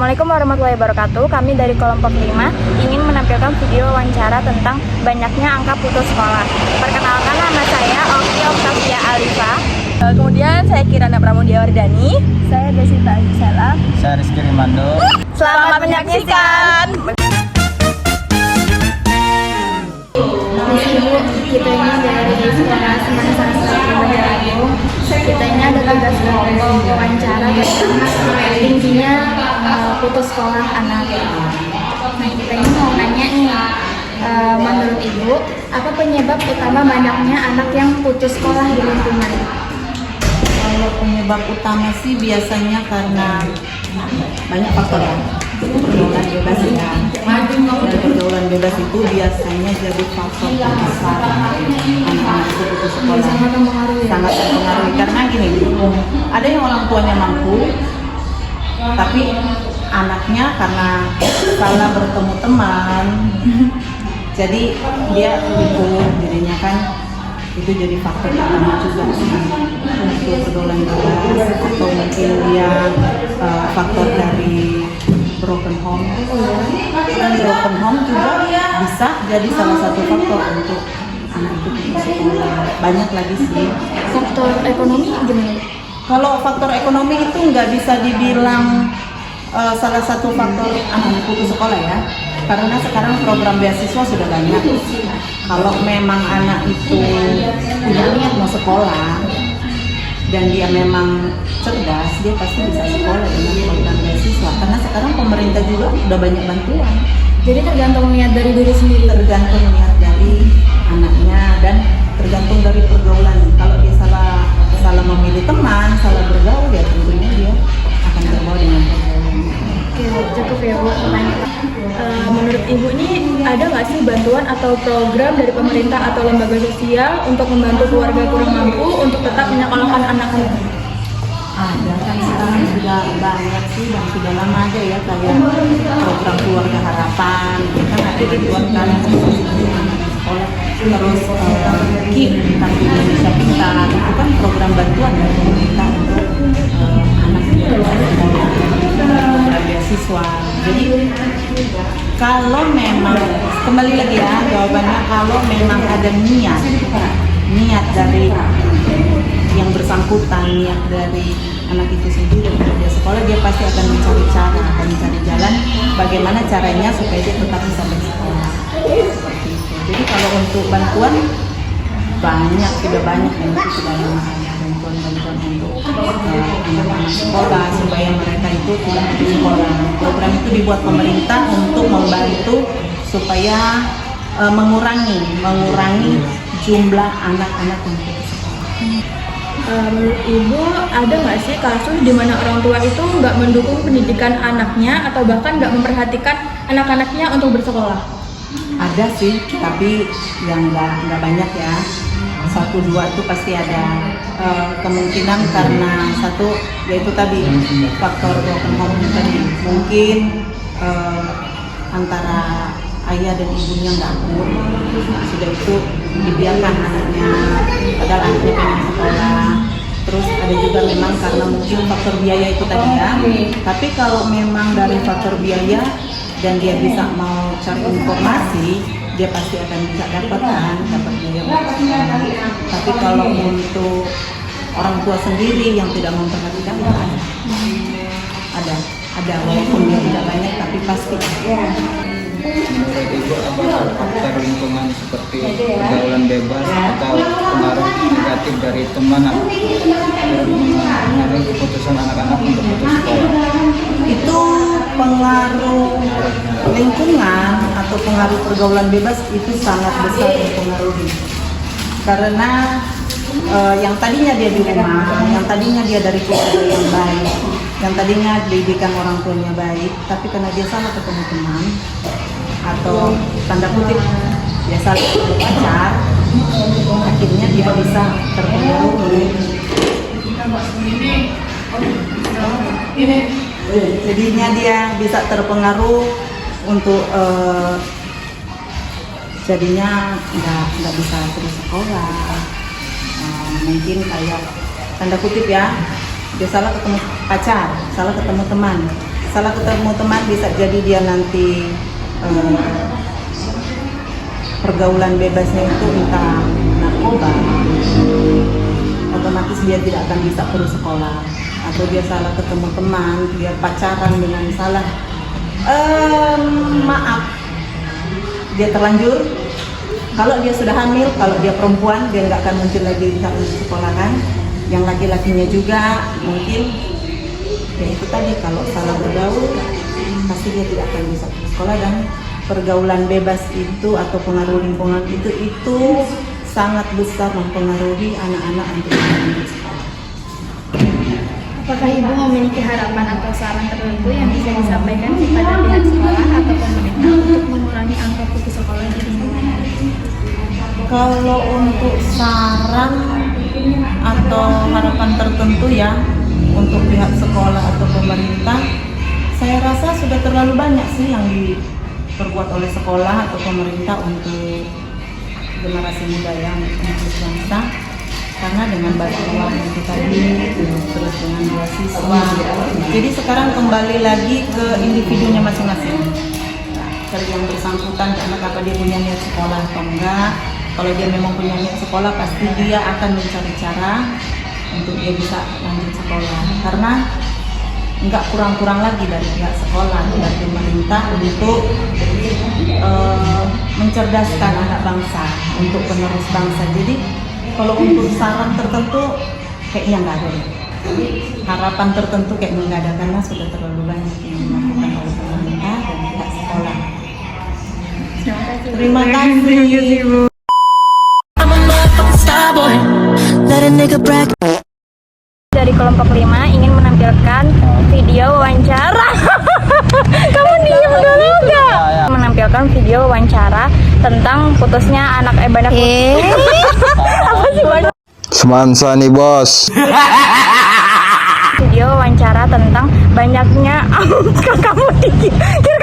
Assalamualaikum warahmatullahi wabarakatuh. Kami dari kelompok 5 ingin menampilkan video wawancara tentang banyaknya angka putus sekolah. Perkenalkan, nama saya Oki Oktavia Alifa. Kemudian saya Kirana Pramudiawardani. Saya Desita Agisela. Saya Rizky Rimando. Selamat menyaksikan. Kita ini dari sekolah Semangat Sastra. Kita ini ada tugas kelompok wawancara tentang tingginya putus sekolah anak. Nah, kita ini mau nanya nih, menurut Ibu, apa penyebab utama banyaknya anak yang putus sekolah di lingkungan? Kalau penyebab utama sih biasanya karena banyak faktor ya. Pergaulan bebas ya. Dan pergaulan bebas itu biasanya jadi faktor terbesar anak-anak itu putus sekolah. Sangat mempengaruhi. Sangat mempengaruhi karena gini, ada yang orang tuanya mampu, tapi anaknya karena salah bertemu teman, jadi dia ikut, jadinya kan itu jadi faktor utama juga untuk pergaulan bebas, atau mungkin dia faktor dari broken home. Dan broken home juga bisa jadi salah satu faktor untuk anak itu putus sekolah. Banyak lagi sih. Faktor ekonomi gimana? Kalau faktor ekonomi itu nggak bisa dibilang salah satu faktor anak putus sekolah ya, karena sekarang program beasiswa sudah banyak. Kalau memang anak itu punya niat mau sekolah dan dia memang cerdas, dia pasti bisa sekolah dengan program beasiswa. Karena sekarang pemerintah juga udah banyak bantuan. Jadi tergantung niat dari diri sendiri. Tergantung niat dari anaknya dan tergantung dari pergaulan. Kalau dia salah memilih teman, salah bergaul, ya tentunya dia akan bergaul dengan pergaulan. Oke, cukup ya Bu pertanyaan. Menurut Ibu nih, ada nggak sih bantuan atau program dari pemerintah atau lembaga sosial untuk membantu keluarga kurang mampu untuk tetap menyekolahkan anak-anak? Ada kan sekarang sudah banyak sih dan sudah lama aja ya, kayak program keluarga harapan, kan ada bantuan kan untuk anak di sekolah, terus KIP Kartu Indonesia Pintar, itu kan program bantuan dari pemerintah untuk anak di sekolah, program beasiswa. Jadi kalau memang, kembali lagi ya jawabannya, kalau memang ada niat dari yang bersangkutan, niat dari anak itu sendiri untuk dia sekolah, dia pasti akan mencari cara, akan mencari jalan bagaimana caranya supaya dia tetap bisa bersekolah. Seperti itu. Jadi kalau untuk bantuan sudah banyak dan itu sudah lama bantuan untuk anak-anak sekolah supaya mereka itu tidak putus sekolah. Program itu dibuat pemerintah untuk membantu supaya mengurangi jumlah anak-anak yang putus sekolah. Menurut Ibu, ada nggak sih kasus di mana orang tua itu nggak mendukung pendidikan anaknya atau bahkan nggak memperhatikan anak-anaknya untuk bersekolah? Ada sih, tapi yang nggak banyak ya. 1-2 itu pasti ada. Kemungkinan karena satu yaitu tadi faktor broken home tadi, mungkin antara ayah dan ibunya nggak akur, sudah itu dibiarkan anaknya, padahal anaknya pengen sekolah. Terus ada juga memang karena mungkin faktor biaya itu tadi ya. Tapi kalau memang dari faktor biaya dan dia bisa mau cari informasi, dia pasti akan bisa dapat biaya. Tapi kalau untuk orang tua sendiri yang tidak memperhatikan, ada walaupun dia tidak banyak tapi pasti. Menurut Ibu, apa faktor lingkungan seperti pergaulan bebas atau pengaruh negatif dari teman mengenai keputusan anak-anak untuk putus sekolah? Itu pengaruh lingkungan atau pengaruh pergaulan bebas itu sangat besar mempengaruhi. Karena yang tadinya dia di rumah, yang tadinya dia dari keluarga yang baik, yang tadinya didikan orang tuanya baik, tapi karena dia salah ketemu teman atau tanda kutip dia salah ketemu pacar, akhirnya dia bisa terpengaruh. Jadinya dia bisa terpengaruh untuk jadinya nggak bisa terus sekolah. Mungkin kayak tanda kutip ya, dia salah ketemu pacar, salah ketemu teman, salah ketemu teman bisa jadi dia nanti pergaulan bebasnya itu entah narkoba, otomatis dia tidak akan bisa terus sekolah. Atau dia salah ketemu teman, dia pacaran dengan salah, maaf, dia terlanjur. Kalau dia sudah hamil, kalau dia perempuan, dia nggak akan muncul lagi di sekolah kan. Yang laki-lakinya juga mungkin, ya itu tadi, kalau salah bergaul, pasti dia tidak akan bisa ke sekolah. Dan pergaulan bebas itu atau pengaruh lingkungan itu sangat besar mempengaruhi anak-anak untuk menuju sekolah. Apakah Ibu memiliki harapan atau saran tertentu yang bisa disampaikan kepada pihak sekolah atau pemerintah untuk mengurangi angka putus sekolah di lingkungan? Kalau untuk saran atau harapan tertentu ya untuk pihak sekolah atau pemerintah, saya rasa sudah terlalu banyak sih yang diperbuat oleh sekolah atau pemerintah untuk generasi muda yang untuk bangsa. Karena dengan bantuan itu tadi, terus dengan beasiswa, jadi sekarang kembali lagi ke individunya masing-masing. Dari yang bersangkutan, karena apa dia punya niat sekolah atau enggak. Kalau dia memang punya niat sekolah, pasti dia akan mencari cara untuk dia bisa lanjut sekolah. Karena enggak kurang-kurang lagi dari pihak sekolah dan pemerintah untuk mencerdaskan anak bangsa, untuk penerus bangsa. Jadi kalau untuk saran tertentu kayaknya nggak ada. Harapan tertentu kayaknya nggak ada karena sudah terlalu banyak yang dilakukan oleh pemerintah dan pihak sekolah. Terima kasih. Dari kelompok 5 ingin menampilkan video wawancara. Kamu diem dulu nggak? Menampilkan video wawancara tentang putusnya anak banyak. Apa sih Bang? Semansa nih bos. Video wawancara tentang banyaknya kamu dikira